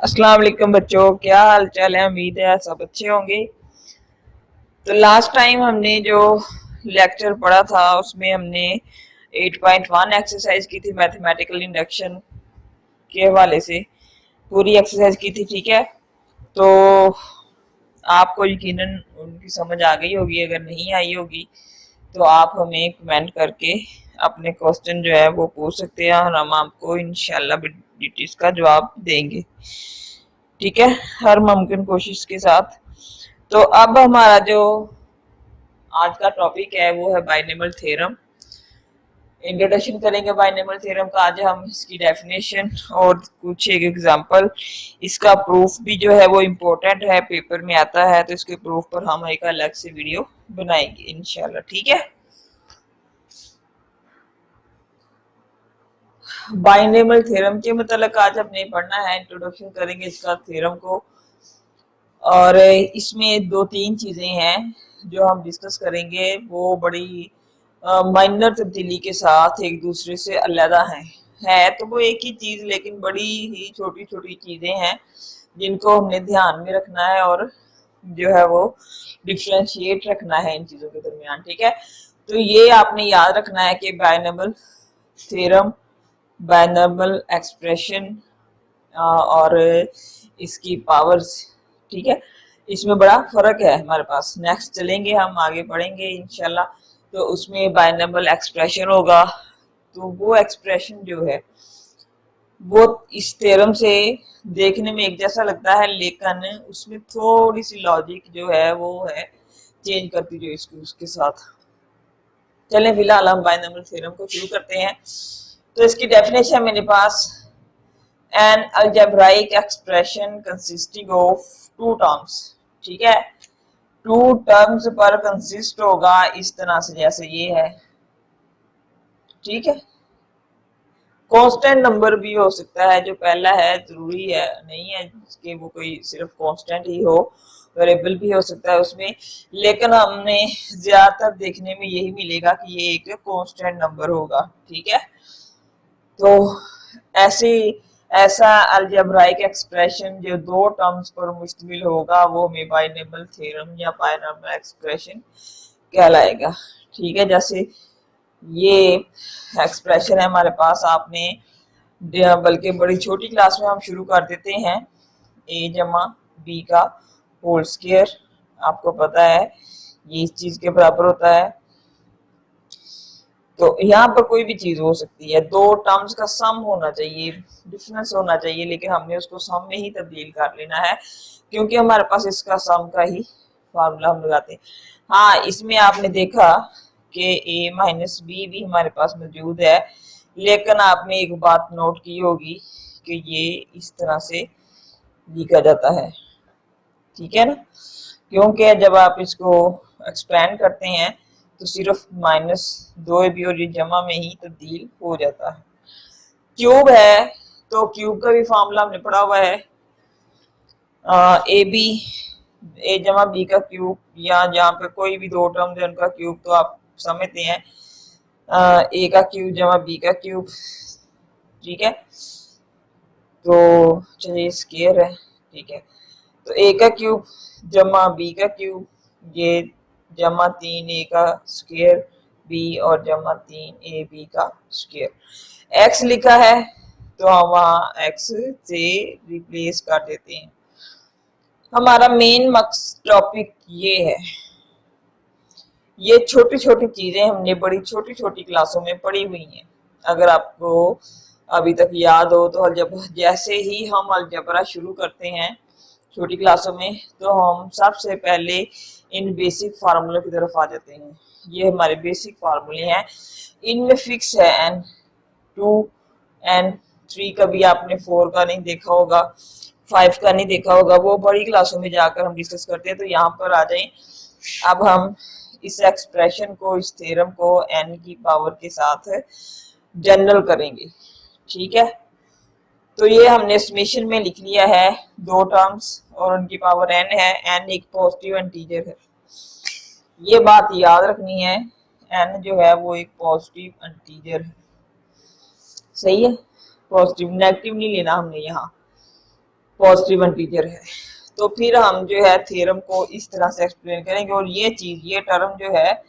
अस्सलाम वालेकुम बच्चों, क्या हाल चाल है। उम्मीद है सब अच्छे होंगे। तो लास्ट टाइम हमने जो लेक्चर पढ़ा था उसमें हमने 8.1 एक्सरसाइज की थी, मैथमेटिकल इंडक्शन के हवाले से पूरी एक्सरसाइज की थी। ठीक है, तो आपको यकीनन उनकी समझ आ गई होगी। अगर नहीं आई होगी तो आप हमें कमेंट करके अपने क्वेश्चन जो है वो पूछ सकते हैं और हम आपको इंशाल्लाह इसका जवाब देंगे। ठीक है, हर मुमकिन कोशिश के साथ। तो अब हमारा जो आज का टॉपिक है वो है बाइनोमियल थ्योरम। इंट्रोडक्शन करेंगे बाइनोमियल थ्योरम का आज हम, इसकी डेफिनेशन और कुछ एक एग्जांपल। इसका प्रूफ भी जो है वो इम्पोर्टेंट है, पेपर में आता है, तो इसके प्रूफ पर हम एक अलग से वीडियो बनाएंगे इंशाल्लाह। ठीक है, बाइनोमियल थ्योरम के मतलब आज हमने पढ़ना है, इंट्रोडक्शन करेंगे इसका थ्योरम को। और इसमें दो तीन चीजें हैं जो हम डिस्कस करेंगे, वो बड़ी माइनर तब्दीली के साथ एक दूसरे से अलग हैं। है तो वो एक ही चीज, लेकिन बड़ी ही छोटी छोटी चीजें हैं जिनको हमने ध्यान में रखना है और जो है वो डिफ्रेंशिएट रखना है इन चीजों के दरमियान। ठीक है, तो ये आपने याद रखना है कि बाइनोमियल थ्योरम, बाइनोमियल एक्सप्रेशन और इसकी पावर्स, ठीक है, इसमें बड़ा फर्क है हमारे पास। नेक्स्ट चलेंगे, हम आगे बढ़ेंगे इंशाल्लाह। तो उसमें बाइनोमियल एक्सप्रेशन होगा, तो वो एक्सप्रेशन जो है वो इस थ्योरम से देखने में एक जैसा लगता है, लेकिन उसमें थोड़ी सी लॉजिक जो है वो है चेंज करती जो इसको उसके साथ। चलें, फिलहाल हम बाइनोमियल थ्योरम को शुरू करते हैं। तो इसकी डेफिनेशन मेरे पास, an algebraic expression consisting of two terms। ठीक है, टू टर्म्स पर कंसिस्ट होगा इस तरह से, जैसे ये है। ठीक है, कांस्टेंट नंबर भी हो सकता है, जो पहला है जरूरी है नहीं है कि वो कोई सिर्फ कांस्टेंट ही हो, वेरिएबल भी हो सकता है उसमें, लेकिन हमने ज्यादातर देखने में यही मिलेगा कि ये एक कांस्टेंट नंबर होगा। ठीक है, तो ऐसी ऐसा अलजेब्राइक एक्सप्रेशन जो दो टर्म्स पर मुश्तमिल होगा वो हमें बाइनोमियल थ्योरम या बाइनोमियल एक्सप्रेशन कहलाएगा। ठीक है, जैसे ये एक्सप्रेशन है हमारे पास, आपने बल्कि बड़ी छोटी क्लास में हम शुरू कर देते हैं, ए जमा बी का होल स्क्वायर। आपको पता है ये इस चीज के बराबर होता है। तो यहाँ पर कोई भी चीज हो सकती है, दो टर्म्स का सम होना चाहिए, डिफरेंस होना चाहिए, लेकिन हमने उसको सम में ही तब्दील कर लेना है क्योंकि हमारे पास इसका सम का ही फार्मूला हम लगाते हैं। हाँ, इसमें आपने देखा कि a माइनस बी भी हमारे पास मौजूद है, लेकिन आपने एक बात नोट की होगी कि ये इस तरह से लिखा जाता है। ठीक है ना, क्योंकि जब आप इसको एक्सपेंड करते हैं तो सिर्फ माइनस दो ए बी और ये जमा में ही तब्दील हो जाता है। क्यूब है तो क्यूब का भी फॉर्मूला हमने पढ़ा हुआ है, ए बी ए जमा बी का क्यूब, या जहाँ पे कोई भी दो टर्म है उनका क्यूब, तो आप समझते हैं ए का क्यूब जमा बी का क्यूब। ठीक है, तो चलिए स्क्वायर है। ठीक है, तो ए का क्यूब जमा बी का क्यूब, ये जमा तीन ए का स्क्वायर बी और जमा तीन ए बी का स्क्वायर। एक्स लिखा है तो हम वहां एक्स से रिप्लेस कर देते हैं। हमारा मेन मकसद टॉपिक ये है, ये छोटी छोटी चीजें हमने बड़ी छोटी छोटी क्लासों में पढ़ी हुई हैं। अगर आपको अभी तक याद हो तो जैसे ही हम अलजबरा शुरू करते हैं छोटी क्लासों में, तो हम सबसे पहले इन बेसिक फार्मूले की तरफ आ जाते हैं। ये हमारे बेसिक फार्मूले हैं, इनमें फिक्स है एन टू एन थ्री, कभी आपने फोर का नहीं देखा होगा, फाइव का नहीं देखा होगा, वो बड़ी क्लासों में जाकर हम डिस्कस करते हैं। तो यहाँ पर आ जाए, अब हम इस एक्सप्रेशन को, इस थ्योरम को एन की पावर के साथ जनरल करेंगे। ठीक है, तो ये हमने समेशन में लिख लिया है, दो टर्म्स और उनकी पावर एन है, एन एक पॉजिटिव इंटीजर है, ये बात याद रखनी है, एन जो है वो एक पॉजिटिव इंटीजर है। सही है, पॉजिटिव, नेगेटिव नहीं लेना हमने यहाँ। पॉजिटिव इंटीजर है। तो फिर हम जो है थ्योरम को इस तरह से एक्सप्लेन करेंगे, और ये चीज, ये टर्म जो है,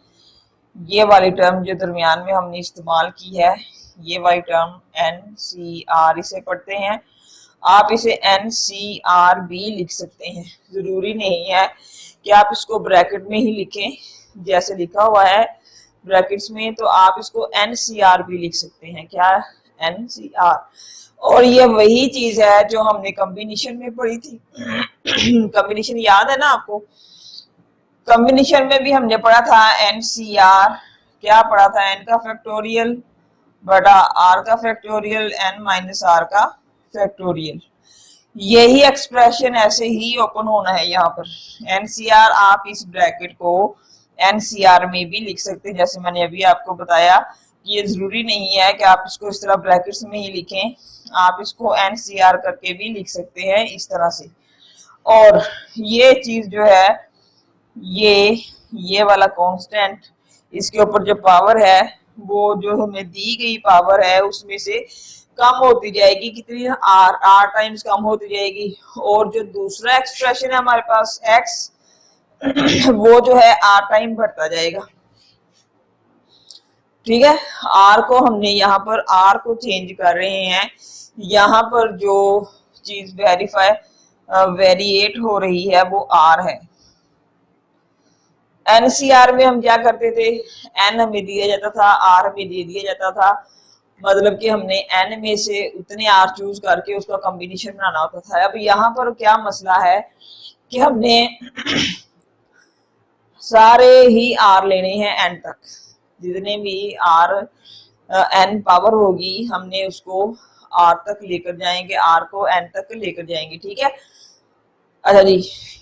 ये वाली टर्म जो दरमियान में हमने इस्तेमाल की है, ये वाली टर्म NCR इसे पढ़ते हैं। आप इसे NCR भी लिख सकते हैं, जरूरी नहीं है कि आप इसको ब्रैकेट में ही लिखें जैसे लिखा हुआ है ब्रैकेट्स में, तो आप इसको NCR भी लिख सकते हैं। क्या? NCR। और ये वही चीज है जो हमने कॉम्बिनेशन में पढ़ी थी। कॉम्बिनेशन याद है ना आपको? कॉम्बिनेशन में भी हमने पढ़ा था NCR। क्या पढ़ा था? n का फैक्टोरियल बटा r का फैक्टोरियल n माइनस r का फैक्टोरियल। यही एक्सप्रेशन ऐसे ही ओपन होना है यहाँ पर। NCR आप इस ब्रैकेट को NCR में भी लिख सकते हैं, जैसे मैंने अभी आपको बताया कि ये जरूरी नहीं है कि आप इसको इस तरह ब्रैकेट्स में ही लिखें, आप इसको NCR करके भी लिख सकते हैं इस तरह से। और ये चीज जो है, ये वाला कांस्टेंट, इसके ऊपर जो पावर है वो जो हमें दी गई पावर है उसमें से कम होती जाएगी। कितनी? r टाइम्स कम होती जाएगी। और जो दूसरा एक्सप्रेशन है हमारे पास x, वो जो है r टाइम बढ़ता जाएगा। ठीक है, r को हमने यहाँ पर r को चेंज कर रहे हैं। यहाँ पर जो चीज वेरिएट हो रही है वो r है। NCR में हम क्या करते थे? n हमें दिया जाता था, r हमें दे दिया जाता था, मतलब कि हमने n में से उतने r चूज करके उसका कॉम्बिनेशन बनाना होता था। अब यहाँ पर क्या मसला है कि हमने सारे ही r लेने हैं n तक, जितने भी r n पावर होगी हमने उसको r तक लेकर जाएंगे, r को n तक लेकर जाएंगे। ठीक है, अच्छा जी,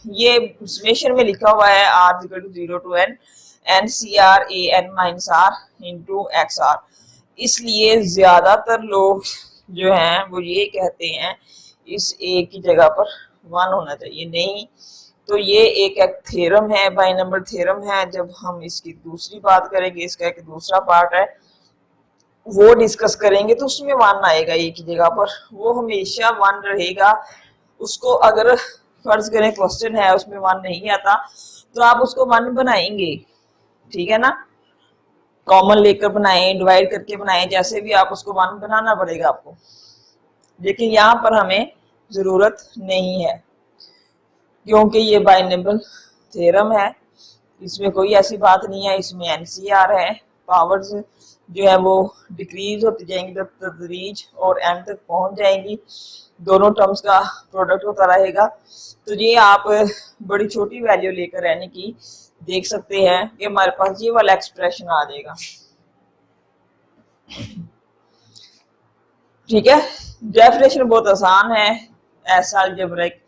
ये समेशन में लिखा हुआ है r equal to 0 to n NCR an minus r into XR। इसलिए ज्यादातर लोग जो हैं वो ये कहते हैं इस a की जगह पर 1 होना चाहिए। नहीं, तो ये एक थ्योरम है, बाई नंबर थ्योरम है। जब हम इसकी दूसरी बात करेंगे, इसका एक दूसरा पार्ट है वो डिस्कस करेंगे, तो उसमें 1 आएगा a की जगह पर, वो हमेशा 1 रहेगा। उसको अगर फर्ज करें क्वेश्चन है उसमें 1 नहीं आता तो आप उसको 1 बनाएंगे। ठीक है ना, कॉमन लेकर बनाएं, डिवाइड करके बनाएं, जैसे भी आप उसको 1 बनाना पड़ेगा आपको। लेकिन यहाँ पर हमें जरूरत नहीं है क्योंकि ये बाइनोमियल थ्योरम है, इसमें कोई ऐसी बात नहीं है। इसमें NCR है, पावर्स जो है वो डिक्रीज होती जाएंगी तदरीज और n तक पहुंच जाएंगी, दोनों टर्म्स का प्रोडक्ट होता रहेगा। तो ये आप बड़ी छोटी वैल्यू लेकर रहने की देख सकते हैं कि हमारे पास ये वाला एक्सप्रेशन आ जाएगा। ठीक है, डेफिनेशन बहुत आसान है। As algebraic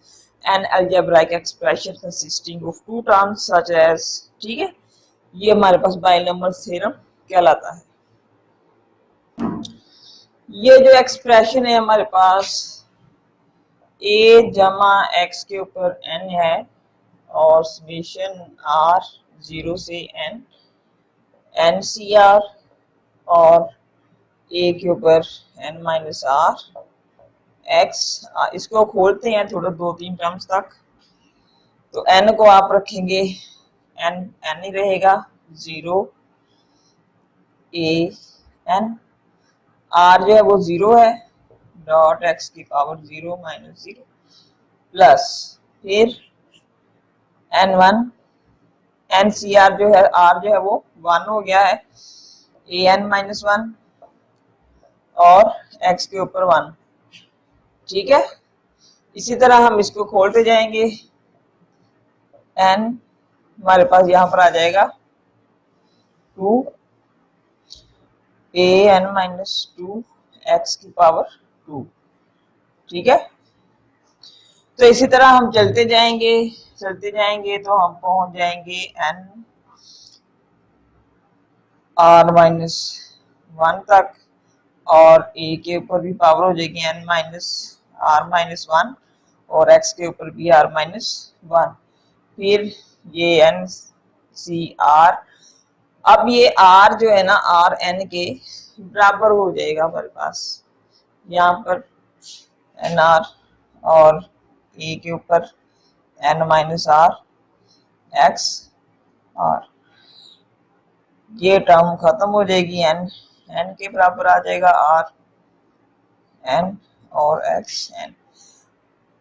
an algebraic expression consisting of two terms such as, ठीक है, ये हमारे पास बाइनोमियल थ्योरम कहलाता है। ये जो एक्सप्रेशन है हमारे पास a जमा x के ऊपर n है और समेशन r 0 से n NCR और a के ऊपर n माइनस r x, इसको खोलते हैं थोड़ा 2-3 टर्म्स तक। तो n को आप रखेंगे, n ही रहेगा 0 a n, r जो है वो 0 है, डॉट x की पावर 0 माइनस 0 प्लस फिर n1 NCR जो है r जो है वो 1 हो गया है, an माइनस 1 और x के ऊपर 1। ठीक है, इसी तरह हम इसको खोलते जाएंगे, n हमारे पास यहाँ पर आ जाएगा 2 an माइनस 2 x की पावर 2। ठीक है, तो इसी तरह हम चलते जाएंगे तो हम पहुंच जाएंगे n r माइनस 1 तक और a के ऊपर भी पावर हो जाएगी n माइनस r माइनस 1 और x के ऊपर भी r माइनस 1। फिर ये NCR, अब ये r जो है ना r n के बराबर हो जाएगा हमारे पास, यहाँ पर nr और ए के ऊपर n minus R X R, ये टर्म खत्म हो जाएगी, n के बराबर आ जाएगा आर n और एक्स n।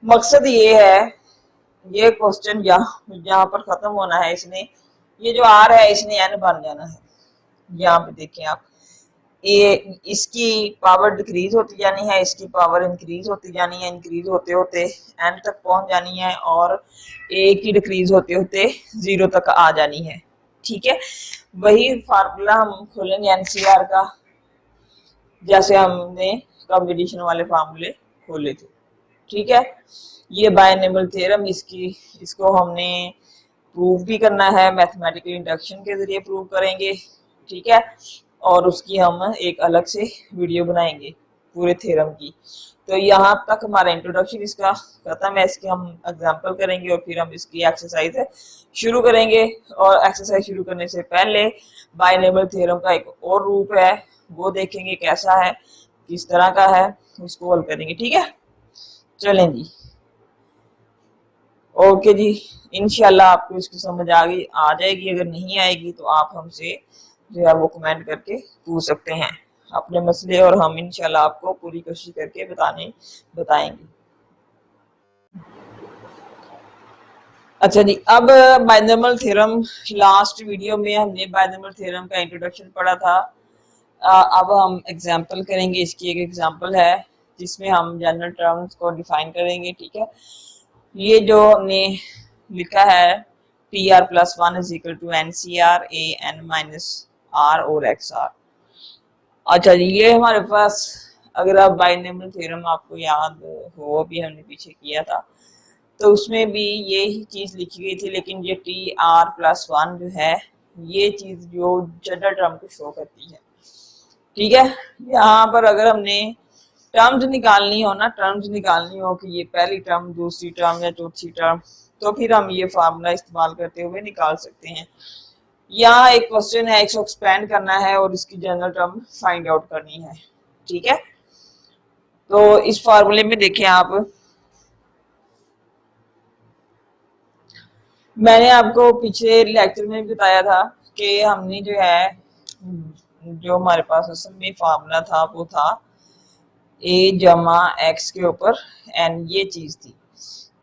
मकसद ये है, ये क्वेश्चन यहाँ पर खत्म होना है, इसने ये जो आर है इसने n बन जाना है। यहाँ पे देखें आप, ये इसकी पावर डिक्रीज होती जानी है, इसकी पावर इंक्रीज होती जानी है, इंक्रीज होते होते एंड तक पहुंच जानी है और ए की डिक्रीज होते होते 0 तक आ जानी है। ठीक है, वही फार्मूला हम खोलेंगे एनसीआर का, जैसे हमने कॉम्बिनेशन वाले फार्मूले खोले थे। ठीक है, ये बायनेबल थ्योरम, इसको हमने प्रूव भी करना है, मैथमेटिकल इंडक्शन के जरिए प्रूव करेंगे। ठीक है, और उसकी हम एक अलग से वीडियो बनाएंगे पूरे थ्योरम की। तो यहाँ तक हमारा इंट्रोडक्शन इसका खत्म है, इसके हम एग्जांपल करेंगे और फिर हम इसकी एक्सरसाइज शुरू करेंगे। और एक्सरसाइज शुरू करने से पहले बायनेबल थ्योरम का एक और रूप है, वो देखेंगे कैसा है, किस तरह का है, उसको हल करेंगे। ठीक है, चलें जी, ओके जी, इंशाल्लाह आपको इसकी समझ आ जाएगी। अगर नहीं आएगी तो आप हमसे जो है वो कमेंट करके पूछ सकते हैं अपने मसले, और हम इंशाल्लाह आपको पूरी कोशिश करके बताएंगे। अच्छा जी, अब बायनॉमियल थ्योरम, लास्ट वीडियो में हमने बायनॉमियल थ्योरम का इंट्रोडक्शन पढ़ा था। अब हम एग्जांपल करेंगे, इसकी एक एग्जांपल है जिसमें हम जनरल टर्म्स को डिफाइन करेंगे। ठीक है, ये जो हमने लिखा है T R plus one is equal to N C R A N minus R और एक्स आर। अच्छा जी, ये हमारे पास, अगर आप बायनॉमियल थ्योरम आपको याद हो, अभी हमने पीछे किया था, तो उसमें भी ये ही चीज लिखी गई थी, लेकिन ये टी आर प्लस वन जो है, ये चीज जो जनरल टर्म को शो करती है। ठीक है, यहाँ पर अगर हमने टर्म्स निकालनी हो ना, टर्म्स निकालनी हो कि ये पहली टर्म, दूसरी टर्म या चौथी टर्म, तो फिर हम ये फार्मूला इस्तेमाल करते हुए निकाल सकते हैं। यहाँ एक क्वेश्चन है, इसको एक्सपेंड करना है और इसकी जनरल टर्म फाइंड आउट करनी है। ठीक है, तो इस फार्मूले में देखें आप, मैंने आपको पिछले लेक्चर में भी बताया था कि हमने जो है, जो हमारे पास असल में फार्मूला था वो था ए जमा एक्स के ऊपर एन, ये चीज थी।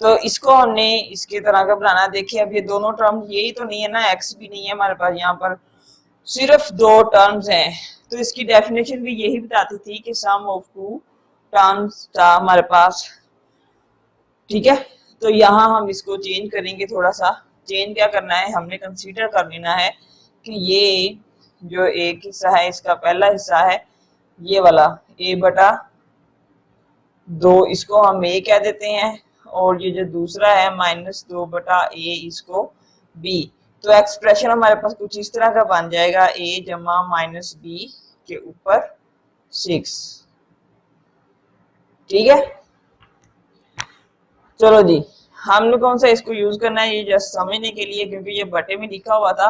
तो इसको हमने इसके तरह का बनाना। देखिए, अब ये दोनों टर्म यही तो नहीं है ना, एक्स भी नहीं है हमारे पास, यहाँ पर सिर्फ दो टर्म्स हैं। तो इसकी डेफिनेशन भी यही बताती थी कि सम ऑफ टू टर्म्स था हमारे पास। ठीक है, तो यहाँ हम इसको चेंज करेंगे, थोड़ा सा चेंज क्या करना है, हमने कंसीडर कर लेना है कि ये जो एक हिस्सा है, इसका पहला हिस्सा है ये वाला ए बटा दो, इसको हम ए कह देते हैं, और ये जो दूसरा है माइनस दो बटा ए, इसको बी। तो एक्सप्रेशन हमारे पास कुछ इस तरह का बन जाएगा, ए जमा माइनस बी के ऊपर 6। ठीक है, चलो जी, हमने कौन सा इसको यूज करना है, ये जस्ट समझने के लिए, क्योंकि ये बटे में लिखा हुआ था,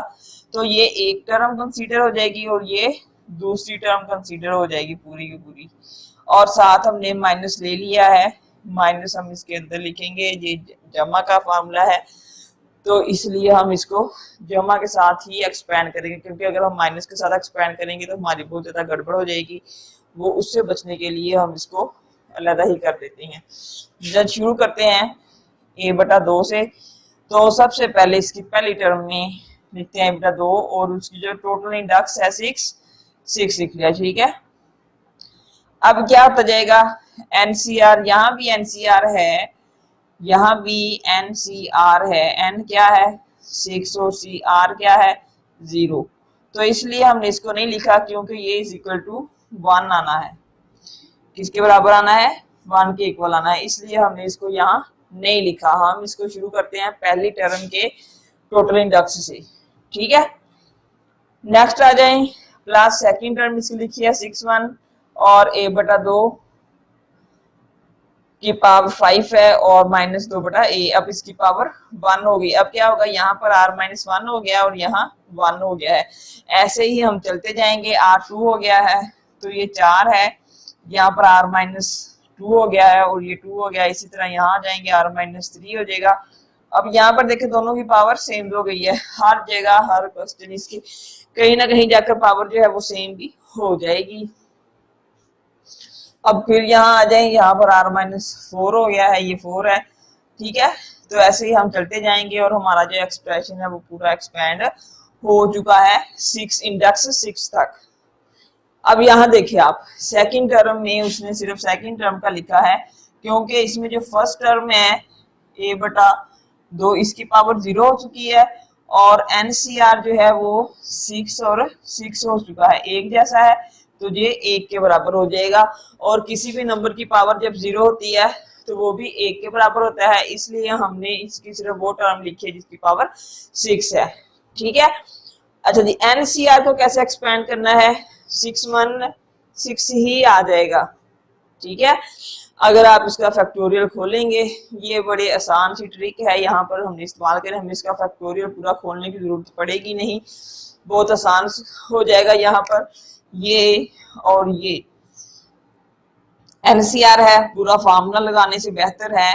तो ये एक टर्म कंसीडर हो जाएगी और ये दूसरी टर्म कंसीडर हो जाएगी पूरी की पूरी। और साथ हमने माइनस ले लिया है, माइनस हम इसके अंदर लिखेंगे, ये जमा का फार्मूला है, तो इसलिए हम इसको जमा के साथ ही एक्सपेंड करेंगे, क्योंकि अगर हम माइनस के साथ एक्सपेंड करेंगे तो हमारी बहुत ज्यादा गड़बड़ हो जाएगी। वो उससे बचने के लिए हम इसको अलग ही कर देते हैं। जब शुरू करते हैं ए बटा दो से, तो सबसे पहले इसकी पहली टर्म में लिखते हैं बटा दो, और उसकी जो टोटल इंडेक्स है 6 लिख लिया। ठीक है, अब क्या होता जाएगा, एनसीआर, यहाँ भी एनसीआर है, यहाँ भी एनसीआर है, एन क्या है 6 और सी आर क्या है 0। तो इसलिए हमने इसको नहीं लिखा, क्योंकि ये इज इक्वल टू 1 आना है, किसके बराबर आना है, 1 के इक्वल आना है, इसलिए हमने इसको यहाँ नहीं लिखा। हम इसको शुरू करते हैं पहली टर्म के टोटल इंडेक्स से। ठीक है, नेक्स्ट आ जाए, प्लस सेकंड टर्म इसकी लिखी है 6 और ए बटा दो की पावर 5 है और माइनस दो बटा ए, अब इसकी पावर 1 हो गई। अब क्या होगा, यहाँ पर r माइनस 1 हो गया और यहाँ 1 हो गया है। ऐसे ही हम चलते जाएंगे, r2 हो गया है, तो ये 4 है, यहाँ पर r माइनस 2 हो गया है और ये 2 हो गया। इसी तरह यहाँ आ जाएंगे, r-3 हो जाएगा। अब यहाँ पर देखें दोनों की पावर सेम हो गई है, हर जगह हर क्वेश्चन इसकी कहीं ना कहीं जाकर पावर जो है वो सेम भी हो जाएगी। अब फिर यहाँ आ जाएंगे, यहाँ पर r-4 हो गया है, ये 4 है, ठीक है। तो ऐसे ही हम चलते जाएंगे और हमारा जो एक्सप्रेशन है वो पूरा एक्सपेंड हो चुका है 6 इंडेक्स 6 तक। अब यहाँ देखिए आप, सेकंड टर्म में उसने सिर्फ सेकंड टर्म का लिखा है, क्योंकि इसमें जो फर्स्ट टर्म है a/2 इसकी पावर 0 हो चुकी है और NCR जो है वो 6 और 6 हो चुका है, एक जैसा है, तो ये 1 के बराबर हो जाएगा। और किसी भी नंबर की पावर जब 0 होती है तो वो भी 1 के बराबर होता है, इसलिए हमने इसकी सिर्फ वो टर्म लिखी है जिसकी पावर 6 है, ठीक है। अच्छा जी, NCR को कैसे एक्सपेंड करना है, 6 ही आ जाएगा, ठीक है। अगर आप इसका फैक्टोरियल खोलेंगे, ये बड़े आसान सी ट्रिक है, यहाँ पर हमने इस्तेमाल करें, हमें इसका फैक्टोरियल पूरा खोलने की जरूरत पड़ेगी नहीं, बहुत आसान हो जाएगा। यहाँ पर ये और ये NCR है, पूरा फार्मूला लगाने से बेहतर है,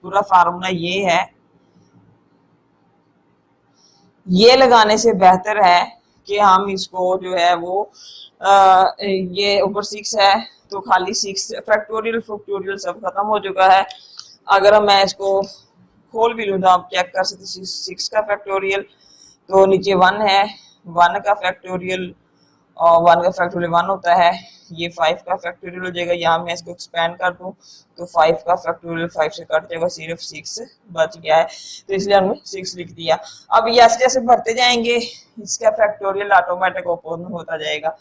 पूरा फार्मूला ये है, ये लगाने से बेहतर है कि हम इसको जो है वो ये ऊपर 6 है तो खाली 6 फैक्टोरियल सब खत्म हो चुका है। अगर मैं इसको खोल भी लूँ तो आप चेक कर सकते 6 का फैक्टोरियल, तो नीचे 1 है, 1 का फैक्टोरियल और 1 का फैक्टोरियल 1 होता है, ये 5 का फैक्टोरियल हो जाएगा। यहाँ मैं इसको एक्सपेंड कर दूं तो 5 का फैक्टोरियल 5 से कट जाएगा, सिर्फ 6 बच गया है, तो इसलिए हमने 6 लिख दिया। अब जैसे जैसे भरते जाएंगे इसका फैक्टोरियल ऑटोमेटिक ओपन होता जाएगा।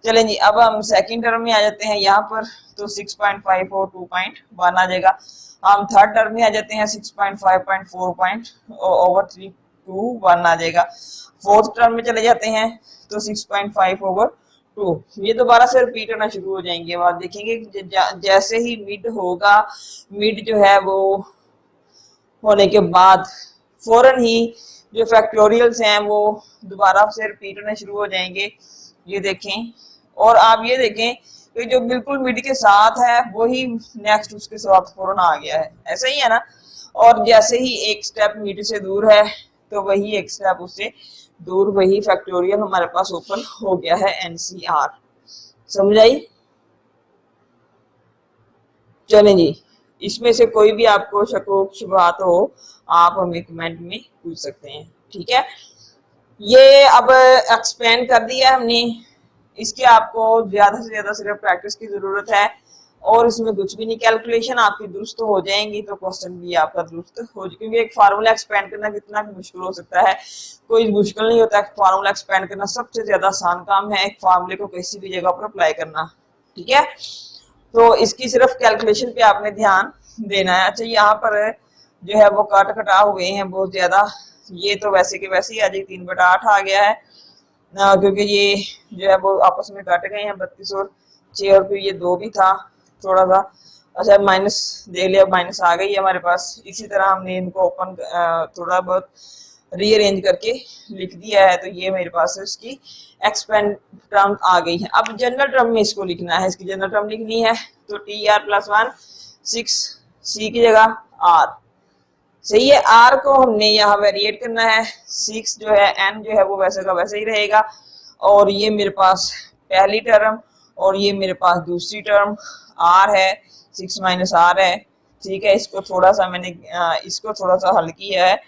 चलें जी, अब हम सेकंड टर्म में आ जाते हैं यहाँ पर, तो 6.5 और 2.1 आ जाएगा। हम थर्ड टर्म में आ जाते हैं 6.5.4 2 1 आ जाएगा। फोर्थ टर्म में चले जाते हैं तो 6.5/2, ये दोबारा से रिपीट होना शुरू हो जाएंगे। आप देखेंगे जैसे ही मिड होगा, मिड जो है वो होने के बाद फौरन ही जो फैक्टोरियल्स हैं वो दोबारा से रिपीट होने शुरू हो जाएंगे, ये देखें। और आप ये देखें कि जो बिल्कुल मिड के साथ है वही नेक्स्ट उसके साथ फौरन आ गया है, ऐसा ही है ना। और जैसे ही एक स्टेप मिड से दूर है तो वही एक स्टेप उससे दूर, वही फैक्टोरियल हमारे पास ओपन हो गया है NCR। समझ आई? चलें जी, इसमें से कोई भी आपको शक शुबहात हो आप हमें कमेंट में पूछ सकते हैं, ठीक है। ये अब एक्सपेंड कर दिया हमने, इसके आपको ज्यादा से ज्यादा सिर्फ प्रैक्टिस की जरूरत है और इसमें कुछ भी नहीं, कैलकुलेशन आपकी दुरुस्त हो जाएंगी तो क्वेश्चन भी आपका दुरुस्त हो जाएगा। क्योंकि एक फार्मूला एक्सपेंड करना कितना मुश्किल हो सकता है, कोई मुश्किल नहीं होता। फार्मूला एक्सपेंड करना सबसे ज्यादा आसान काम है, एक फार्मूले को किसी भी जगह पर अप्लाई करना, ठीक है। तो इसकी सिर्फ कैलकुलेशन पे आपने ध्यान देना है। अच्छा, यहाँ पर जो है वो काट कटा हुए हैं बहुत ज्यादा, ये तो वैसे के वैसे ही आ जाएगी, 3/8 आ गया है, क्योंकि ये जो है वो आपस में कट गए हैं 32 और 6, और फिर ये 2 भी था थोड़ा सा। अच्छा, माइनस देख लिया, माइनस आ गई है हमारे पास। इसी तरह हमने इनको ओपन थोड़ा बहुत रीअरेंज करके लिख दिया है, तो ये मेरे पास इसकी एक्सपेंड टर्म आ गई है। अब जनरल टर्म में इसको लिखना है, इसकी जनरल टर्म लिखनी है, तो TR+1 6 की जगह R, सही है। R को हमने यहाँ वेरिएट करना है, 6 जो है N जो है वो वैसे का वैसे ही रहेगा, और ये मेरे पास पहली टर्म और ये मेरे पास दूसरी टर्म R है, 6 - R है, ठीक है। इसको थोड़ा सा मैंने इसको थोड़ा सा हल किया है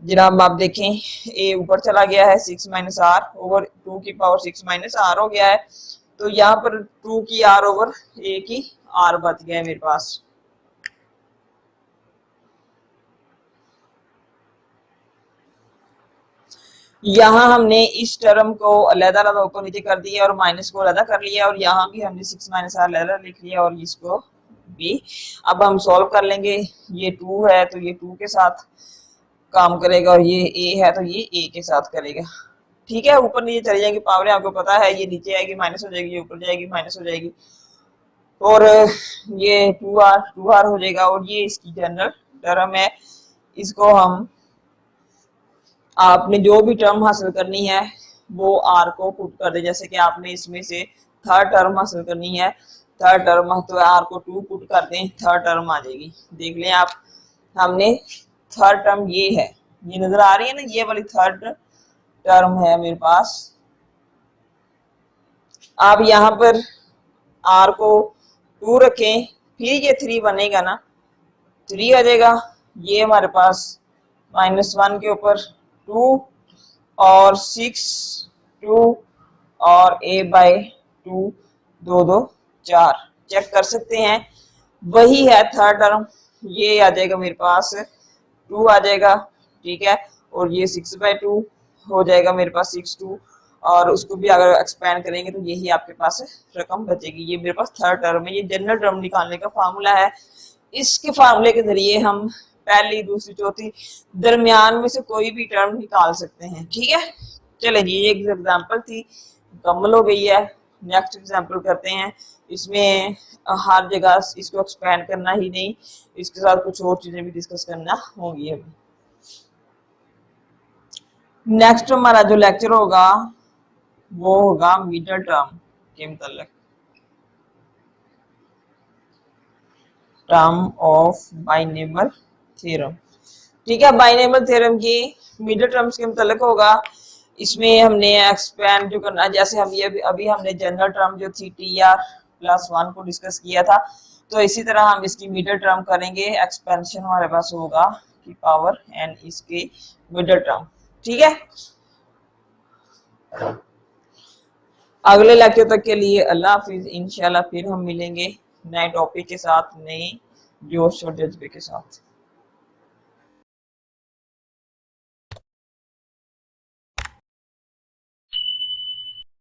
जनाब, आप देखें A ऊपर चला गया है, 6 - R ओवर 2 की पावर 6 - R हो गया है, तो यहाँ पर 2 की R ओवर A की R बच गया है मेरे पास। यहाँ हमने इस टर्म को अलग-अलग ऊपर नीचे कर दिया और माइनस को अलग कर लिया, और यहाँ भी हमने 6 - R अलग लिख लिया और इसको भी। अब हम सॉल्व कर लेंगे, ये 2 है तो ये 2 के साथ काम करेगा और ये A है तो ये A के साथ करेगा, ठीक है। ऊपर नीचे चली जाएगी पावरें, आपको पता है, ये नीचे आएगी माइनस हो जाएगी, ये ऊपर जाएगी माइनस हो जाएगी, और ये 2R हो जाएगा। और ये इसकी जनरल टर्म है, इसको हम आपने जो भी टर्म हासिल करनी है वो R को पुट कर दे। जैसे कि आपने इसमें से थर्ड टर्म हासिल करनी है, थर्ड टर्म, तो आर को 2 पुट कर दें, थर्ड टर्म आ जाएगी। देख लें आप, हमने थर्ड टर्म ये है, ये नजर आ रही है ना, ये वाली थर्ड टर्म है मेरे पास। आप यहाँ पर आर को 2 रखें, फिर ये 3 बनेगा ना, 3 आ जाएगा। ये हमारे पास -1 के ऊपर 2 और 6 2 और a/2 2 2 4 चेक कर सकते हैं, वही है थर्ड टर्म। ये आ जाएगा मेरे पास 2 आ जाएगा, ठीक है, और ये 6/2 हो जाएगा मेरे पास 6 2, और उसको भी अगर एक्सपेंड करेंगे तो यही आपके पास रकम बचेगी। ये मेरे पास थर्ड टर्म है। ये जनरल टर्म निकालने का फार्मूला है। इसके फार्मूले के जरिए हम पहली, दूसरी, चौथी दरमियान में से कोई भी टर्म निकाल सकते हैं, ठीक है। चले जी, एक एग्जांपल थी, मुकम्मल हो गई है। नेक्स्ट एग्जांपल करते हैं। इसमें हर जगह इसको एक्सपेंड करना ही नहीं, इसके साथ कुछ और चीजें भी डिस्कस करना होंगी अभी। नेक्स्ट हमारा जो लेक्चर होगा वो होगा मिडल टर्म के मतलब, टर्म ऑफ बाइनॉमियल थ्योरम, ठीक है। बाइनॉमियल थ्योरम की मिडल टर्म्स के मतलब होगा, इसमें हमने एक्सपेंड जो करना, जैसे हम ये अभी हमने जनरल टर्म जो थी TR+1 को डिस्कस किया था, तो इसी तरह हम इसकी मिडल टर्म करेंगे। एक्सपेंशन हमारे पास होगा की पावर n इसके मिडल टर्म, ठीक है। अगले लेक्चर तक के लिए अल्लाह हाफिज। इंशाल्लाह फिर हम मिलेंगे नए टॉपिक के साथ, नए जोश और जज्बे के साथ।